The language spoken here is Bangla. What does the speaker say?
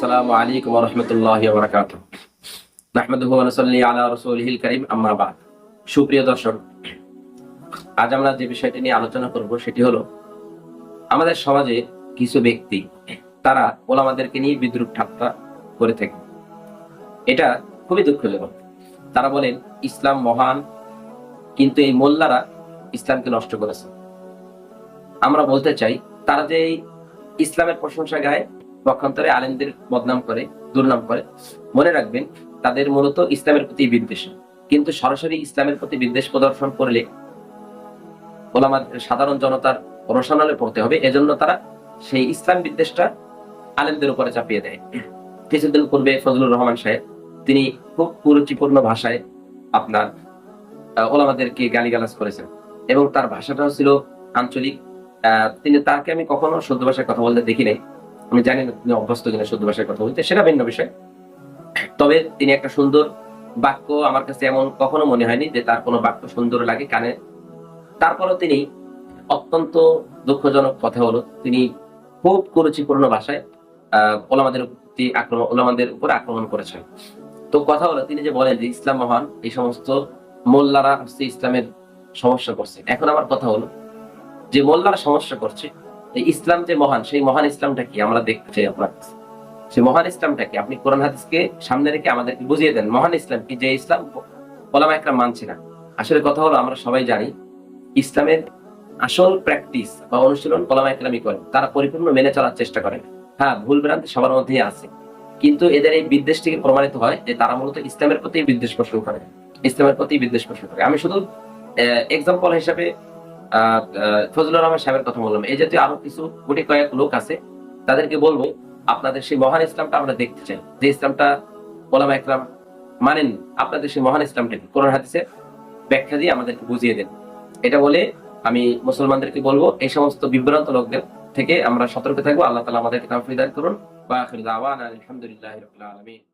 আসসালামু আলাইকুম ওয়া রাহমাতুল্লাহি ওয়া বারাকাতুহু। নাহমাদুহু ওয়া নুসাল্লি আলা রাসূলিহিল কারীম, আম্মা বা'দ। সুপ্রিয় দর্শক, আজ আমরা যে বিষয়টি নিয়ে আলোচনা করব সেটি হলো আমাদের সমাজে কিছু ব্যক্তি তারা ওলামাদেরকে নিয়ে বিদ্রূপ ঠাট্টা করে থাকে। এটা খুবই দুঃখজনক। তারা বলেন ইসলাম মহান, কিন্তু এই মোল্লারা ইসলামকে নষ্ট করেছে। আমরা বলতে চাই, তারা যে এই ইসলামের প্রশংসা গায়, পক্ষান্তরে আলেমদের বদনাম করে, দুর্নাম করে, মনে রাখবেন তাদের মূলত ইসলামের প্রতি বিদ্বেষ। কিন্তু সরাসরি ইসলামের প্রতি বিদ্বেষ প্রদর্শন করলে সাধারণ জনতার রোশনালে পড়তে হবে। এজন্য তারা সেই ইসলাম বিদ্বেষটা আলেমদের উপরে চাপিয়ে দেয়। কিছুদিন পূর্বে ফজলুর রহমান সাহেব, তিনি খুব কুরুচিপূর্ণ ভাষায় আপনার ওলামাদেরকে গালিগালাজ করেছেন এবং তার ভাষাটাও ছিল আঞ্চলিক। তাকে আমি কখনো শুদ্ধ ভাষায় কথা বলতে দেখি নাই। আমি জানি না তিনি অভ্যস্ত কিনা শুদ্ধ ভাষায় কথা বলতে, সেটা ভিন্ন বিষয়। তবে তিনি একটা সুন্দর বাক্য, আমার কাছে এমন কখনো মনে হয়নি যে তার কোনো বাক্য সুন্দর লাগে কানে। তারপরও তিনি অত্যন্ত দুঃখজনক কথা হলো, তিনি খুব কুরুচিপূর্ণ ভাষায় ওলামাদের উপর আক্রমণ করেছেন। তো কথা হলো, তিনি যে বলেন যে ইসলাম মহান, এই সমস্ত মোল্লারা হচ্ছে ইসলামের সমস্যা করছে। এখন আমার কথা হলো, যে মোল্লারা সমস্যা করছে, এই ইসলাম যে মহান, সেই মহান ইসলামটা কি আমরা দেখতে চাই আপনার কাছে। সেই মহান ইসলামটা কি? আপনি কোরআন হাদিসকে সামনে রেখে আমাদেরকে বুঝিয়ে দেন মহান ইসলাম কি, যে ইসলাম ওলামা একরাম মানছে না। আসলে কথা হলো, আমরা সবাই জানি ইসলামের আসল প্র্যাকটিস বা অনুশীলন ওলামা একরামই করেন, তারা পরিপূর্ণ মেনে চলার চেষ্টা করেন। হ্যাঁ, ভুল ভ্রান্তি সবার মধ্যেই আছে, কিন্তু এদের এই বিদ্বেষ থেকে প্রমাণিত হয় যে তারা মূলত ইসলামের প্রতি বিদ্বেষ পোষণ করে, ইসলামের প্রতি বিদ্বেষ পোষণ করে। আমি শুধু এক্সাম্পল হিসাবে ফজলুর রহমান সাহেবের কথা বললাম। এই জাতীয় আরো কিছু কোটি কয়েক লোক আছে, তাদেরকে বলবো আপনাদের সেই মহান ইসলামটা আমরা দেখতে চাই, যে ইসলামটা ওলামা একরাম মানেন। আপনাদের সেই মহান ইসলামটা কোরআন হাদিসের ব্যাখ্যা দিয়ে আমাদেরকে বুঝিয়ে দেন। এটা বলে আমি মুসলমানদেরকে বলবো, এই সমস্ত বিভ্রান্ত লোকদের থেকে আমরা সতর্ক থাকবো। আল্লাহ তাআলা আমাদেরকে তাওফীক দান করুন। ওয়া আখিরু দাওয়ানা আলহামদুলিল্লাহি রাব্বিল আলামিন।